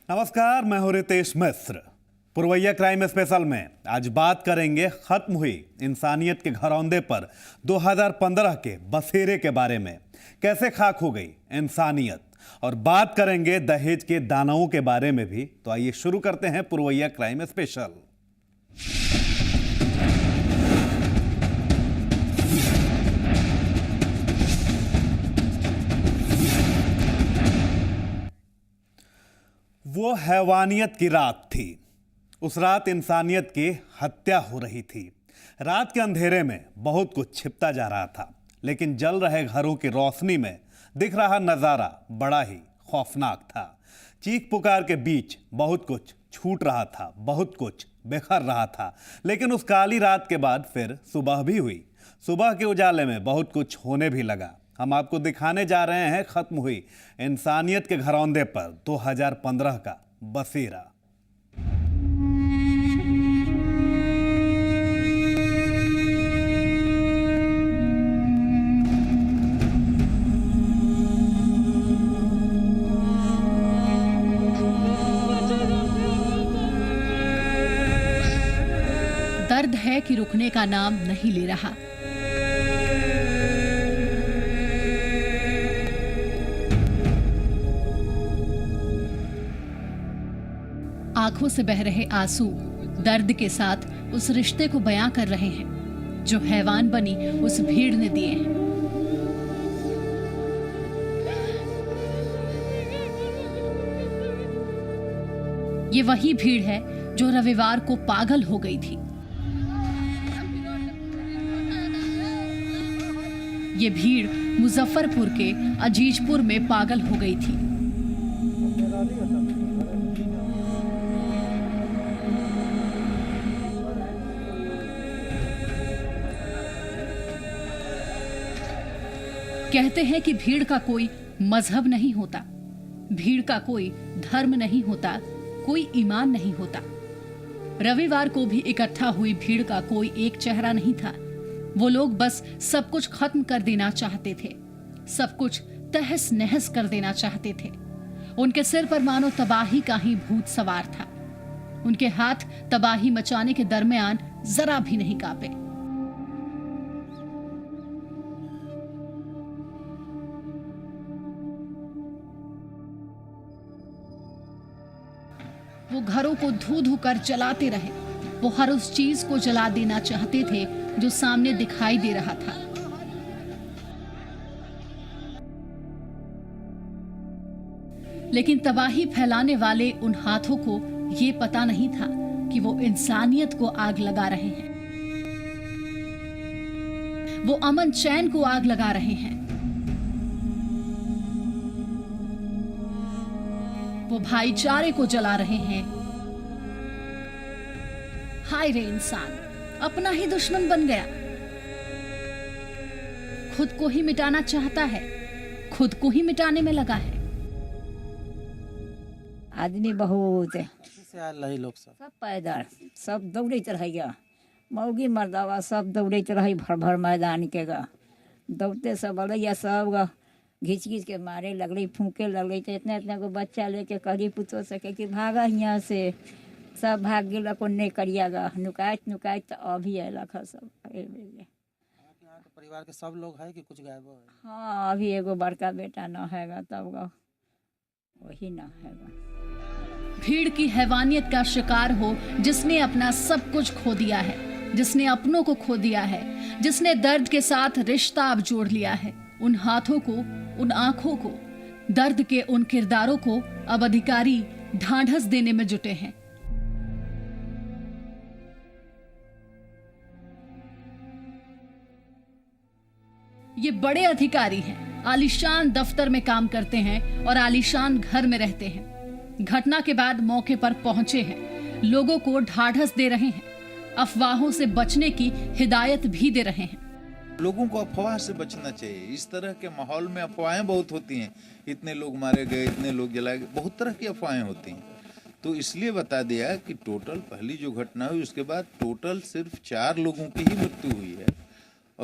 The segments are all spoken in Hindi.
नमस्कार, मैं हूं रितेश मिश्र। पुरवैया क्राइम स्पेशल में आज बात करेंगे खत्म हुई इंसानियत के घरौंदे पर 2015 के बसेरे के बारे में। कैसे खाक हो गई इंसानियत, और बात करेंगे दहेज के दानवों के बारे में भी। तो आइए शुरू करते हैं पुरवैया क्राइम स्पेशल। वो हैवानियत की रात थी। उस रात इंसानियत की हत्या हो रही थी। रात के अंधेरे में बहुत कुछ छिपता जा रहा था, लेकिन जल रहे घरों की रोशनी में दिख रहा नजारा बड़ा ही खौफनाक था। चीख पुकार के बीच बहुत कुछ छूट रहा था, बहुत कुछ बिखर रहा था। लेकिन उस काली रात के बाद फिर सुबह भी हुई। सुबह के उजाले में बहुत कुछ होने भी लगा। हम आपको दिखाने जा रहे हैं खत्म हुई इंसानियत के घरौंदे पर 2015 का बसेरा। दर्द है कि रुकने का नाम नहीं ले रहा। आंखों से बह रहे आंसू दर्द के साथ उस रिश्ते को बयां कर रहे हैं जो हैवान बनी उस भीड़ ने दिए हैं। ये वही भीड़ है जो रविवार को पागल हो गई थी। ये भीड़ मुजफ्फरपुर के अजीजपुर में पागल हो गई थी। कहते हैं कि भीड़ का कोई मजहब नहीं होता, भीड़ का कोई धर्म नहीं होता, कोई ईमान नहीं होता। रविवार को भी इकट्ठा हुई भीड़ का कोई एक चेहरा नहीं था। वो लोग बस सब कुछ खत्म कर देना चाहते थे, सब कुछ तहस नहस कर देना चाहते थे। उनके सिर पर मानो तबाही का ही भूत सवार था। उनके हाथ तबाही मचाने के दरमियान जरा भी नहीं कांपे। वो घरों को धू धू कर जलाते रहे। वो हर उस चीज को जला देना चाहते थे जो सामने दिखाई दे रहा था। लेकिन तबाही फैलाने वाले उन हाथों को ये पता नहीं था कि वो इंसानियत को आग लगा रहे हैं। वो अमन चैन को आग लगा रहे हैं। वो भाईचारे को जला रहे हैं। हाय रे इंसान, अपना ही दुश्मन बन गया। खुद को ही मिटाना चाहता है, खुद को ही मिटाने में लगा है। आदमी बहुत है, लोग सब पैदल, सब दौड़ते रहिए। मौगी मर्दावा सब दौड़ते रही भर भर मैदान के गा। दौड़ते सब अड़ैया सब गा घींच घींच के मारे लगली, फूके लगली। तो इतना इतना को बच्चा लेके करी पुतो सके कि भागा यहाँ से। सब भाग गया को नहीं करिया गा, नुकाइत नुकाइत तो अभी अयलक है सब। यहाँ के परिवार के सब लोग है कि कुछ गायब है? हाँ, अभी एगो बड़का बेटा न हैगा, तब गा वही न हैगा। भीड़ की हैवानियत का शिकार हो जिसने अपना सब कुछ खो दिया है, जिसने अपनों को खो दिया है, जिसने दर्द के साथ रिश्ता अब जोड़ लिया है। उन हाथों को, उन आंखों को, दर्द के उन किरदारों को अब अधिकारी ढांढस देने में जुटे हैं। ये बड़े अधिकारी हैं, आलीशान दफ्तर में काम करते हैं और आलीशान घर में रहते हैं। घटना के बाद मौके पर पहुंचे हैं, लोगों को ढाढ़स दे रहे हैं, अफवाहों से बचने की हिदायत भी दे रहे हैं। लोगों को अफवाह से बचना चाहिए। इस तरह के माहौल में अफवाहें बहुत होती हैं। इतने लोग मारे गए, इतने लोग जलाए गए, बहुत तरह की अफवाहें होती हैं। तो इसलिए बता दिया कि टोटल पहली जो घटना हुई उसके बाद टोटल सिर्फ 4 लोगों की ही मृत्यु हुई है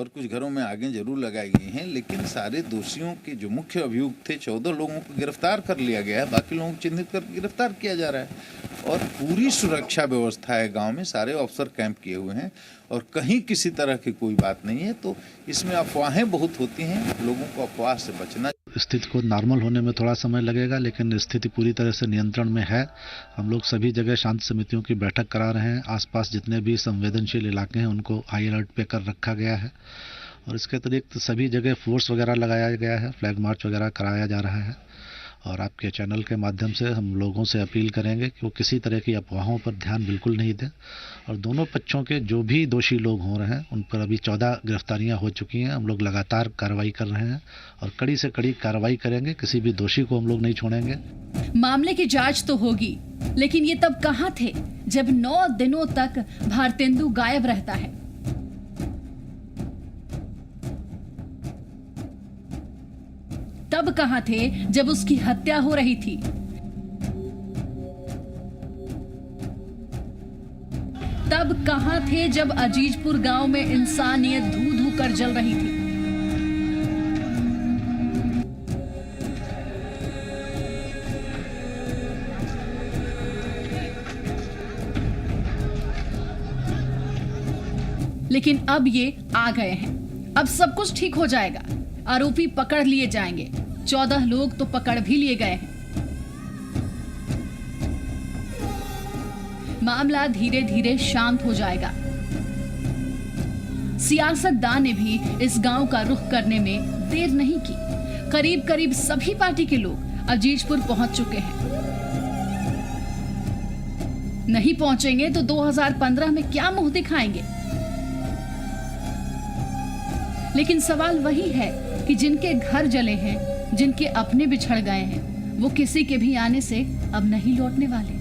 और कुछ घरों में आगे जरूर लगाई गई हैं, लेकिन सारे दोषियों के जो मुख्य अभियुक्त थे 14 लोगों को गिरफ्तार कर लिया गया है, बाकी लोगों को चिन्हित करके गिरफ्तार किया जा रहा है और पूरी सुरक्षा व्यवस्था है। गांव में सारे अफसर कैंप किए हुए हैं और कहीं किसी तरह की कोई बात नहीं है। तो इसमें अफवाहें बहुत होती हैं, लोगों को अफवाह से बचना। स्थिति को नॉर्मल होने में थोड़ा समय लगेगा, लेकिन स्थिति पूरी तरह से नियंत्रण में है। हम लोग सभी जगह शांति समितियों की बैठक करा रहे हैं। आसपास जितने भी संवेदनशील इलाके हैं उनको हाई अलर्ट पे कर रखा गया है और इसके अतिरिक्त सभी जगह फोर्स वगैरह लगाया गया है, फ्लैग मार्च वगैरह कराया जा रहा है। और आपके चैनल के माध्यम से हम लोगों से अपील करेंगे कि वो किसी तरह की अफवाहों पर ध्यान बिल्कुल नहीं दें और दोनों पक्षों के जो भी दोषी लोग हो रहे हैं उन पर अभी 14 गिरफ्तारियां हो चुकी हैं। हम लोग लगातार कार्रवाई कर रहे हैं और कड़ी से कड़ी कार्रवाई करेंगे, किसी भी दोषी को हम लोग नहीं छोड़ेंगे। मामले की जांच तो होगी, लेकिन ये तब कहां थे जब 9 दिनों तक भारतेंदु गायब रहता है। तब कहां थे जब उसकी हत्या हो रही थी। तब कहां थे जब अजीजपुर गांव में इंसानियत धू धू कर जल रही थी। लेकिन अब ये आ गए हैं, अब सब कुछ ठीक हो जाएगा, आरोपी पकड़ लिए जाएंगे। 14 लोग तो पकड़ भी लिए गए हैं। मामला धीरे धीरे शांत हो जाएगा। सियासतदान ने भी इस गांव का रुख करने में देर नहीं की। करीब करीब सभी पार्टी के लोग अजीजपुर पहुंच चुके हैं। नहीं पहुंचेंगे तो 2015 में क्या मुंह दिखाएंगे। लेकिन सवाल वही है कि जिनके घर जले हैं, जिनके अपने बिछड़ गए हैं, वो किसी के भी आने से अब नहीं लौटने वाले।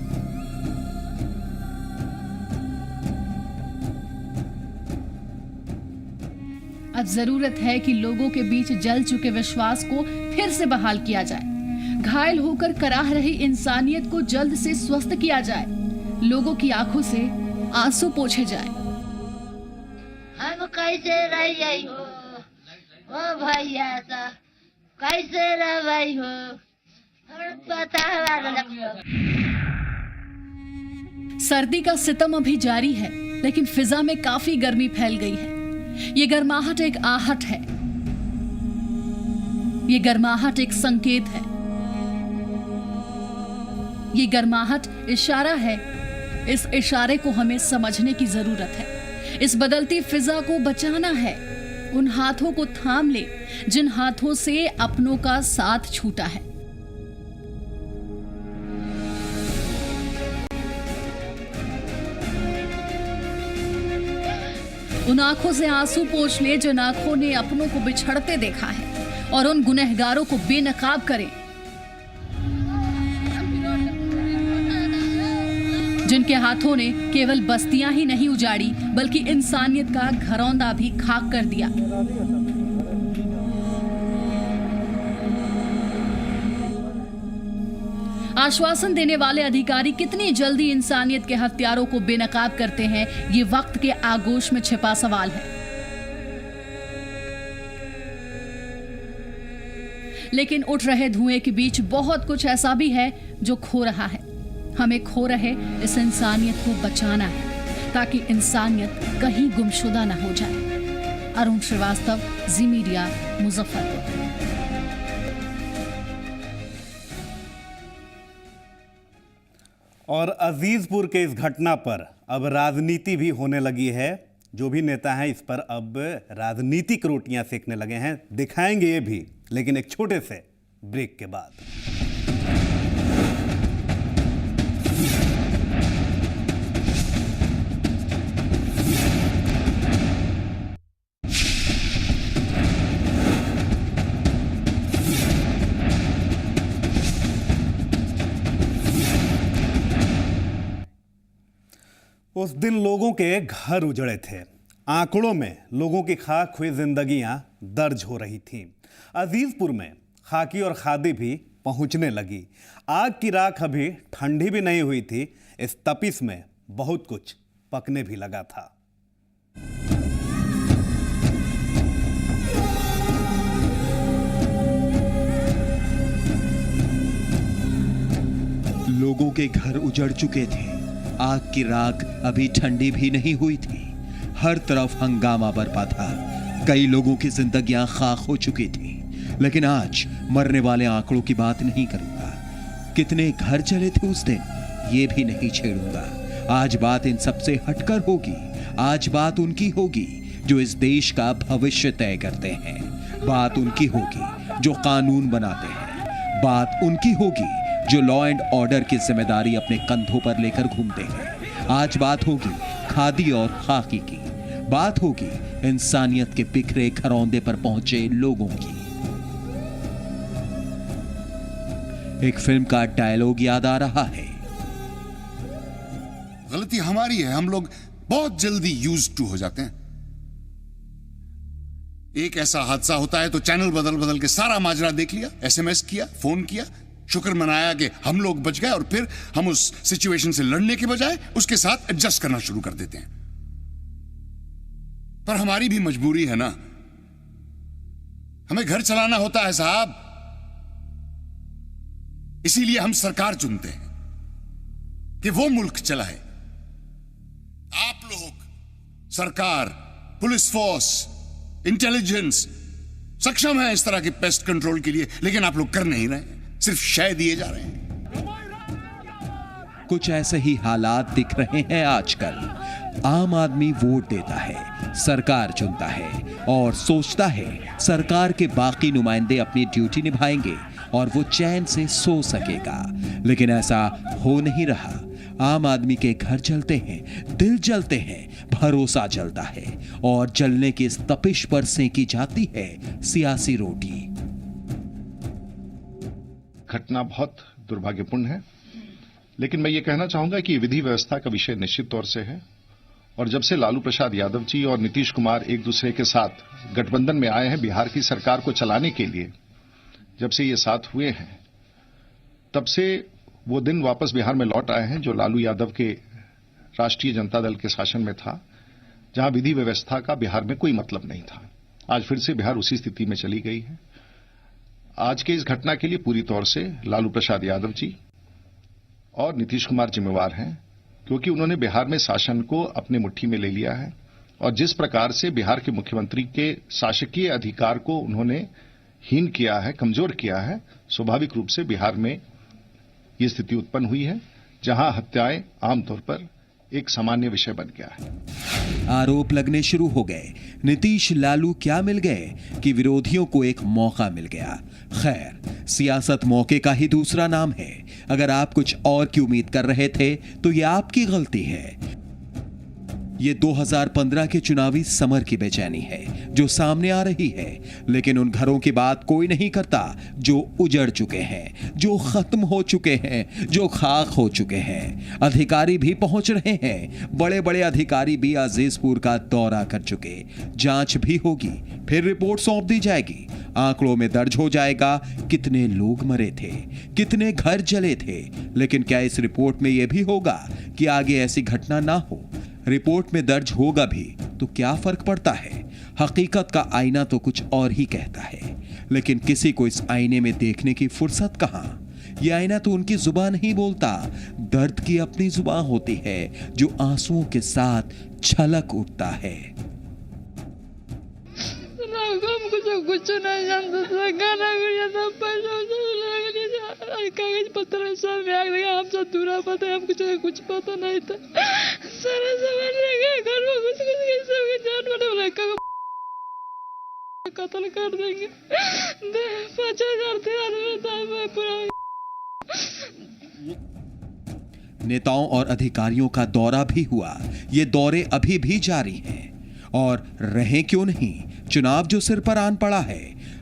अब जरूरत है कि लोगों के बीच जल चुके विश्वास को फिर से बहाल किया जाए। घायल होकर कराह रही इंसानियत को जल्द से स्वस्थ किया जाए। लोगों की आंखों से आंसू पोंछे जाए। हम कैसे रह जाई हो ओ भैया सा, कैसे रह भाई हो पता सर्दी का सितम अभी जारी है, लेकिन फिजा में काफी गर्मी फैल गई है। ये गर्माहट एक आहट है, ये गर्माहट एक संकेत है, ये गर्माहट इशारा है। इस इशारे को हमें समझने की जरूरत है। इस बदलती फिजा को बचाना है। उन हाथों को थाम ले जिन हाथों से अपनों का साथ छूटा है। उन आंखों से आंसू पोंछ ले जिन आंखों ने अपनों को बिछड़ते देखा है और उन गुनहगारों को बेनकाब करें जिनके हाथों ने केवल बस्तियां ही नहीं उजाड़ी बल्कि इंसानियत का घरौंदा भी खाक कर दिया। आश्वासन देने वाले अधिकारी कितनी जल्दी इंसानियत के हत्यारों को बेनकाब करते हैं, ये वक्त के आगोश में छिपा सवाल है। लेकिन उठ रहे धुएं के बीच बहुत कुछ ऐसा भी है जो खो रहा है। हमें खो रहे इस इंसानियत को बचाना है ताकि इंसानियत कहीं गुमशुदा न हो जाए। अरुण श्रीवास्तव, जी मीडिया, मुजफ्फरपुर। और अजीजपुर के इस घटना पर अब राजनीति भी होने लगी है। जो भी नेता हैं इस पर अब राजनीतिक रोटियां सेकने लगे हैं। दिखाएंगे ये भी, लेकिन एक छोटे से ब्रेक के बाद। उस दिन लोगों के घर उजड़े थे। आंकड़ों में लोगों की खाक हुई जिंदगियां दर्ज हो रही थीं। अजीजपुर में खाकी और खादी भी पहुंचने लगी। आग की राख अभी ठंडी भी नहीं हुई थी। इस तपिश में बहुत कुछ पकने भी लगा था। लोगों के घर उजड़ चुके थे। आग की राख अभी ठंडी भी नहीं हुई थी। हर तरफ हंगामा बरपा था। कई लोगों की जिंदगियां खाक हो चुकी थी। लेकिन आज मरने वाले आंकड़ों की बात नहीं करूंगा। कितने घर जले थे उस दिन, ये भी नहीं छेड़ूंगा। आज बात इन सबसे हटकर होगी। आज बात उनकी होगी जो इस देश का भविष्य तय करते हैं। बात उनकी होगी जो कानून बनाते हैं। बात उनकी होगी जो लॉ एंड ऑर्डर की जिम्मेदारी अपने कंधों पर लेकर घूमते हैं। आज बात होगी खादी और खाकी की। बात होगी इंसानियत के बिखरे घरौंदे पर पहुंचे लोगों की। एक फिल्म का डायलॉग याद आ रहा है। गलती हमारी है, हम लोग बहुत जल्दी यूज्ड टू हो जाते हैं। एक ऐसा हादसा होता है तो चैनल बदल बदल के सारा माजरा देख लिया, एसएमएस किया, फोन किया, शुक्र मनाया कि हम लोग बच गए, और फिर हम उस सिचुएशन से लड़ने के बजाय उसके साथ एडजस्ट करना शुरू कर देते हैं। पर हमारी भी मजबूरी है ना, हमें घर चलाना होता है साहब। इसीलिए हम सरकार चुनते हैं कि वो मुल्क चलाए। आप लोग, सरकार, पुलिस फोर्स, इंटेलिजेंस सक्षम है इस तरह की पेस्ट कंट्रोल के लिए, लेकिन आप लोग कर नहीं रहे, सिर्फ शय दिए जा रहे हैं। कुछ ऐसे ही हालात दिख रहे हैं आजकल। आम आदमी वोट देता है, सरकार चुनता है और सोचता है सरकार के बाकी नुमाइंदे अपनी ड्यूटी निभाएंगे और वो चैन से सो सकेगा। लेकिन ऐसा हो नहीं रहा। आम आदमी के घर जलते हैं, दिल जलते हैं, भरोसा जलता है और जलने की इस तपिश पर सेंकी जाती है सियासी रोटी। घटना बहुत दुर्भाग्यपूर्ण है, लेकिन मैं ये कहना चाहूंगा कि विधि व्यवस्था का विषय निश्चित तौर से है। और जब से लालू प्रसाद यादव जी और नीतीश कुमार एक दूसरे के साथ गठबंधन में आए हैं बिहार की सरकार को चलाने के लिए, जब से ये साथ हुए हैं, तब से वो दिन वापस बिहार में लौट आए हैं जो लालू यादव के राष्ट्रीय जनता दल के शासन में था, जहां विधि व्यवस्था का बिहार में कोई मतलब नहीं था। आज फिर से बिहार उसी स्थिति में चली गई है। आज के इस घटना के लिए पूरी तौर से लालू प्रसाद यादव जी और नीतीश कुमार जिम्मेवार हैं, क्योंकि उन्होंने बिहार में शासन को अपने मुट्ठी में ले लिया है और जिस प्रकार से बिहार के मुख्यमंत्री के शासकीय अधिकार को उन्होंने हीन किया है, कमजोर किया है, स्वाभाविक रूप से बिहार में ये स्थिति उत्पन्न हुई है जहां हत्याएं आमतौर पर एक सामान्य विषय बन गया है। आरोप लगने शुरू हो गए। नीतीश लालू क्या मिल गए कि विरोधियों को एक मौका मिल गया। खैर, सियासत मौके का ही दूसरा नाम है। अगर आप कुछ और की उम्मीद कर रहे थे तो यह आपकी गलती है। ये 2015 के चुनावी समर की बेचैनी है जो सामने आ रही है, लेकिन उन घरों की बात कोई नहीं करता जो उजड़ चुके हैं, जो खत्म हो चुके हैं, जो खाक हो चुके हैं। अधिकारी भी पहुंच रहे हैं। बड़े बड़े अधिकारी भी अजीजपुर का दौरा कर चुके। जांच भी होगी, फिर रिपोर्ट सौंप दी जाएगी। आंकड़ों में दर्ज हो जाएगा कितने लोग मरे थे, कितने घर जले थे। लेकिन क्या इस रिपोर्ट में यह भी होगा कि आगे ऐसी घटना ना हो? रिपोर्ट में दर्ज होगा भी तो क्या फर्क पड़ता है? हकीकत का आईना तो कुछ और ही कहता है, लेकिन किसी को इस आईने में देखने की फुर्सत कहां? यह आईना तो उनकी जुबान नहीं बोलता, दर्द की अपनी जुबान होती है जो आंसुओं के साथ छलक उठता है। कुछ नहीं जानता था, गाना गुड़िया था, पैसा कागज पत्र सब बैग लगा, हम सब दूरा पता है, हमको कुछ पता नहीं था। सारा सामान रह गया घर में, कुछ सबके जान वाले लड़का को कत्ल कर देंगे। 5,000 था मैं पूरा। नेताओं और अधिकारियों का दौरा भी हुआ। ये दौरे अभी भी जारी हैं और रहे क्यों नहीं? चुनाव जो सिर पर आन पड़ा है।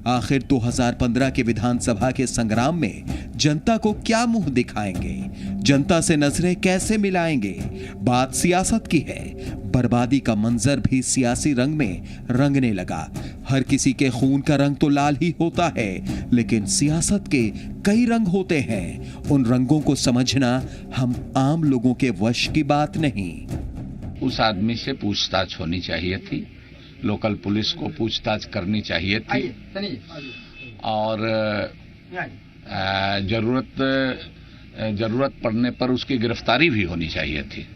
आखिर 2015 के विधानसभा के संग्राम में जनता को क्या मुंह दिखाएंगे? जनता से नजरें कैसे मिलाएंगे? बात सियासत की है। बर्बादी का मंजर भी सियासी रंग में रंगने लगा। हर किसी के खून का रंग तो लाल ही होता है, लेकिन सियासत के कई रंग होते हैं। उन रंगों को समझना हम आम लोगों के वश की बात नहीं। उस आदमी से पूछताछ होनी चाहिए थी, लोकल पुलिस को पूछताछ करनी चाहिए थी और जरूरत जरूरत पड़ने पर उसकी गिरफ्तारी भी होनी चाहिए थी।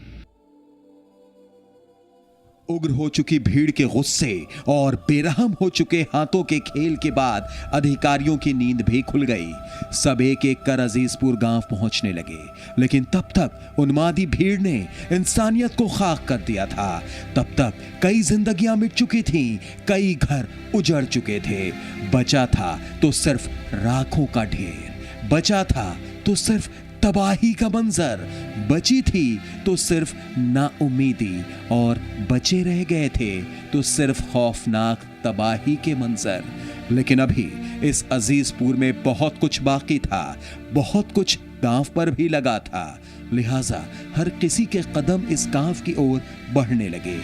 उग्र हो चुकी भीड़ के गुस्से और बेरहम हो चुके हाथों के खेल के बाद अधिकारियों की नींद भी खुल गई। सब एक एक कर अजीजपुर गांव पहुंचने लगे, लेकिन तब तक उन्मादी भीड़ ने इंसानियत को खाक कर दिया था। तब तक कई जिंदगियां मिट चुकी थीं, कई घर उजड़ चुके थे। बचा था तो सिर्फ राखों का ढेर, बचा था तो सिर्फ तबाही का मंजर, बची थी तो सिर्फ नाउमीदी, और बचे रह गए थे तो सिर्फ खौफनाक तबाही के मंजर। लेकिन अभी इस अजीजपुर में बहुत कुछ बाकी था, बहुत कुछ दांव पर भी लगा था। लिहाजा हर किसी के कदम इस गांव की ओर बढ़ने लगे।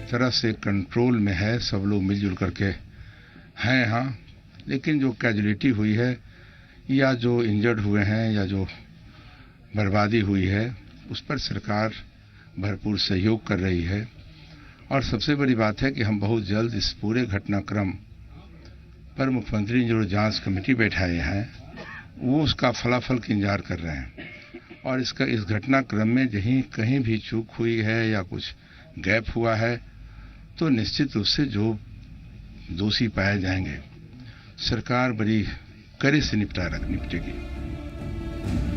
तरह से कंट्रोल में है, सब लोग मिलजुल करके हैं। हाँ, लेकिन जो कैजुअलिटी हुई है या जो इंजर्ड हुए हैं या जो बर्बादी हुई है, उस पर सरकार भरपूर सहयोग कर रही है। और सबसे बड़ी बात है कि हम बहुत जल्द इस पूरे घटनाक्रम पर मुख्यमंत्री ने जो जांच कमेटी बैठाए हैं, वो उसका फलाफल का इंतजार कर रहे हैं। और इस घटनाक्रम में कहीं भी चूक हुई है या कुछ गैप हुआ है, तो निश्चित रूप से जो दोषी पाए जाएंगे, सरकार बड़ी कड़े से निपटेगी।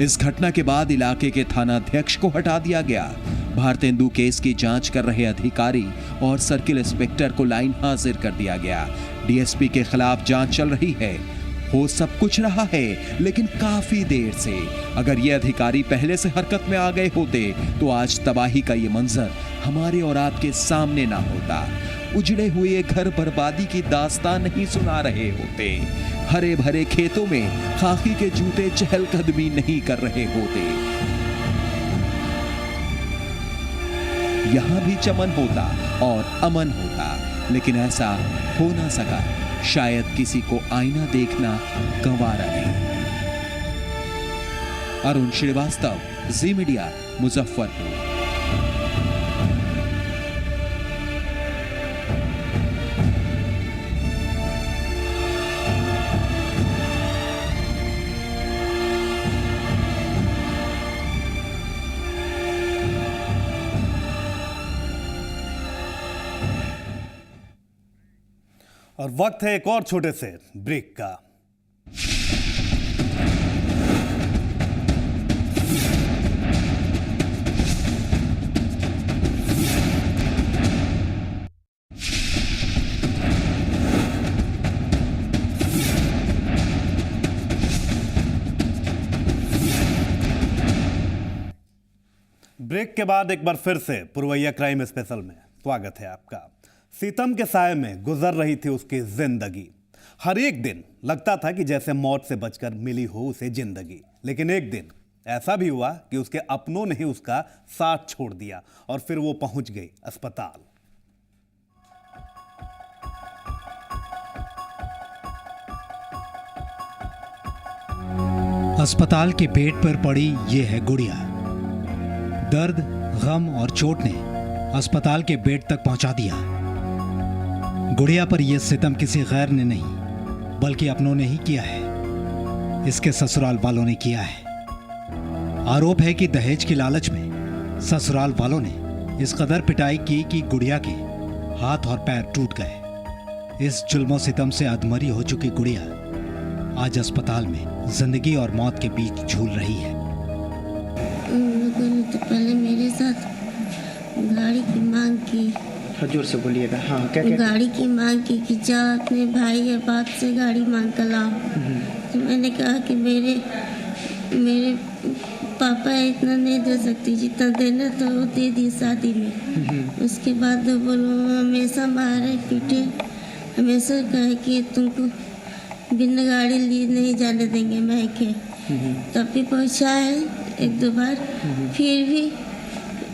इस घटना के बाद इलाके के थानाध्यक्ष को हटा दिया गया। भारतेंदु केस की जांच कर रहे अधिकारी और सर्किल इंस्पेक्टर को लाइन हाजिर कर दिया गया। डीएसपी के खिलाफ जांच चल रही है। हो सब कुछ रहा है, लेकिन काफी देर से। अगर ये अधिकारी पहले से हरकत में आ गए होते तो आज तबाही का ये मंजर हमारे और आपके सामने ना होता। उजड़े हुए घर बर्बादी की दास्तान नहीं सुना रहे होते। हरे भरे खेतों में खाकी के जूते चहलकदमी नहीं कर रहे होते। यहां भी चमन होता और अमन होता, लेकिन ऐसा हो ना सका। शायद किसी को आईना देखना गंवारा नहीं। अरुण श्रीवास्तव, जी मीडिया, मुजफ्फरपुर। और वक्त है एक और छोटे से ब्रेक का। ब्रेक के बाद एक बार फिर से पुरवैया क्राइम स्पेशल में स्वागत है आपका। सीतम के साए में गुजर रही थी उसकी जिंदगी। हर एक दिन लगता था कि जैसे मौत से बचकर मिली हो उसे जिंदगी। लेकिन एक दिन ऐसा भी हुआ कि उसके अपनों ने ही उसका साथ छोड़ दिया और फिर वो पहुंच गई अस्पताल। अस्पताल के बेड पर पड़ी ये है गुड़िया। दर्द, गम और चोट ने अस्पताल के बेड तक पहुंचा दिया। गुड़िया पर यह सितम किसी गैर ने नहीं बल्कि अपनों ने ही किया है। इसके ससुराल वालों ने किया है। आरोप है कि दहेज की लालच में ससुराल वालों ने इस कदर पिटाई की कि गुड़िया के हाथ और पैर टूट गए। इस जुल्मों सितम से अधमरी हो चुकी गुड़िया आज अस्पताल में जिंदगी और मौत के बीच झूल रही है। उन लोगों ने तो पहले मेरे साथ गाड़ी की मांग की। जोर से बोलिएगा। हाँ, क्या गाड़ी की मांग की कि जा अपने भाई या बाप से गाड़ी मांग कर लाओ। तो मैंने कहा कि मेरे पापा इतना नहीं दे सकती, जितना देना था वो दे दी शादी में। उसके बाद वो बोलो हमेशा मारे पीटे, हमेशा कहे कि तुमको बिना गाड़ी लिए नहीं जाने देंगे मैके। तब भी पहुँचा है एक दो बार, फिर भी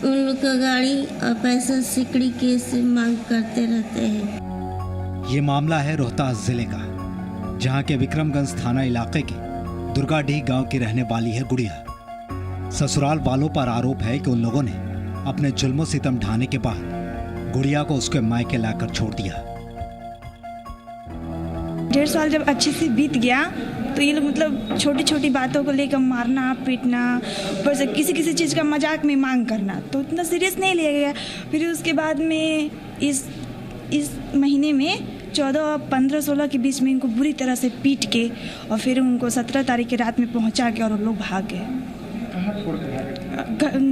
उन लोग का गाड़ी और पैसा सिकड़ी के से मांग करते रहते हैं। ये मामला है रोहतास जिले का, जहां के विक्रमगंज थाना इलाके के दुर्गाडीह गांव की रहने वाली है गुड़िया। ससुराल वालों पर आरोप है कि उन लोगों ने अपने जुल्मों सितम ढाने के बाद गुड़िया को उसके मायके लाकर छोड़ दिया। 1.5 साल जब अच्छे से बीत गया तो ये लोग मतलब छोटी छोटी बातों को लेकर मारना पीटना, ऊपर से किसी किसी चीज़ का मजाक में मांग करना, तो उतना सीरियस नहीं लिया गया। फिर उसके बाद में इस महीने में 14 और 15 16 के बीच में इनको बुरी तरह से पीट के और फिर उनको 17 तारीख की रात में पहुंचा के और लोग भाग गए।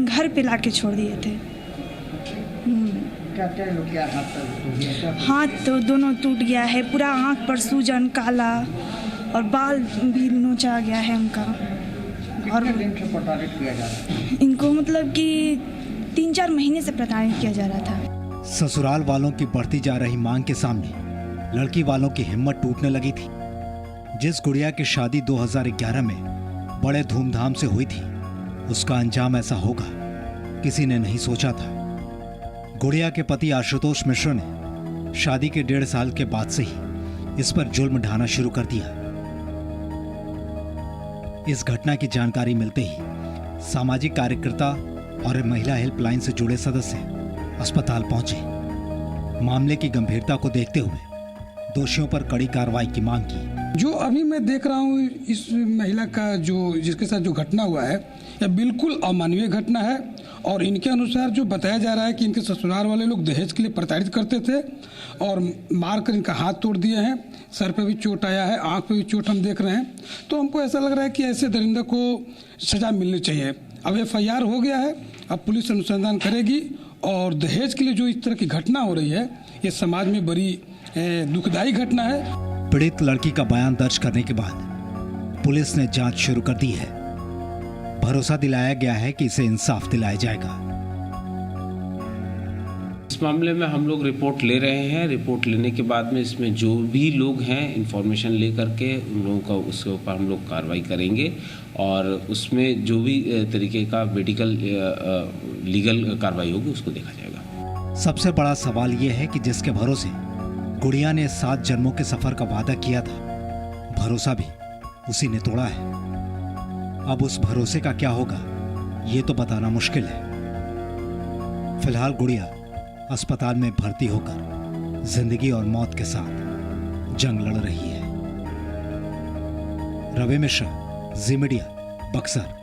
घर पे ला के छोड़ दिए थे। हाथ तो दोनों टूट गया है, पूरा आँख पर सूजन, काला, और बाल भी नोचा गया है उनका। और इनको मतलब कि 3-4 महीने से प्रताड़ित किया जा रहा था। ससुराल वालों की बढ़ती जा रही मांग के सामने लड़की वालों की हिम्मत टूटने लगी थी। जिस गुड़िया की शादी 2011 में बड़े धूमधाम से हुई थी, उसका अंजाम ऐसा होगा किसी ने नहीं सोचा था। गुड़िया के पति आशुतोष मिश्र ने शादी के 1.5 साल के बाद से ही इस पर जुल्म ढाना शुरू कर दिया। इस घटना की जानकारी मिलते ही सामाजिक कार्यकर्ता और महिला हेल्पलाइन से जुड़े सदस्य अस्पताल पहुंचे। मामले की गंभीरता को देखते हुए दोषियों पर कड़ी कार्रवाई की मांग की। जो अभी मैं देख रहा हूँ इस महिला का जिसके साथ जो घटना हुआ है, यह बिल्कुल अमानवीय घटना है। और इनके अनुसार जो बताया जा रहा है कि इनके ससुराल वाले लोग दहेज के लिए प्रताड़ित करते थे और मारकर इनका हाथ तोड़ दिए हैं, सर पे भी चोट आया है, आंख पे भी चोट हम देख रहे हैं। तो हमको ऐसा लग रहा है कि ऐसे दरिंदे को सजा मिलनी चाहिए। अब FIR हो गया है, अब पुलिस अनुसंधान करेगी। और दहेज के लिए जो इस तरह की घटना हो रही है, ये समाज में बड़ी दुखदायी घटना है। पीड़ित लड़की का बयान दर्ज करने के बाद पुलिस ने जांच शुरू कर दी है। भरोसा दिलाया गया है कि इसे इंसाफ दिलाया जाएगा। इस मामले में हम लोग रिपोर्ट ले रहे हैं। रिपोर्ट लेने के बाद में इसमें जो भी लोग हैं इंफॉर्मेशन ले करके उन लोगों का उसके ऊपर हम लोग कार्रवाई करेंगे और उसमें जो भी तरीके का मेडिकल लीगल कार्रवाई होगी उसको देखा जाएगा। सबसे बड़ा सवाल यह है कि जिसके भरोसे गुड़िया ने 7 जन्मों के सफर का वादा किया था, भरोसा भी उसी ने तोड़ा है। अब उस भरोसे का क्या होगा ये तो बताना मुश्किल है। फिलहाल गुड़िया अस्पताल में भर्ती होकर जिंदगी और मौत के साथ जंग लड़ रही है। रवि मिश्रा, जी मीडिया, बक्सर।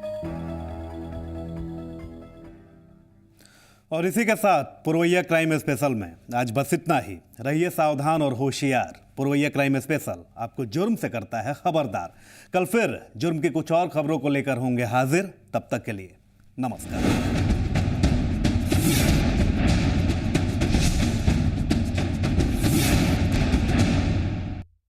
और इसी के साथ पुरवैया क्राइम स्पेशल में आज बस इतना ही। रहिए सावधान और होशियार। पुरवैया क्राइम स्पेशल आपको जुर्म से करता है खबरदार। कल फिर जुर्म की कुछ और खबरों को लेकर होंगे हाजिर। तब तक के लिए नमस्कार।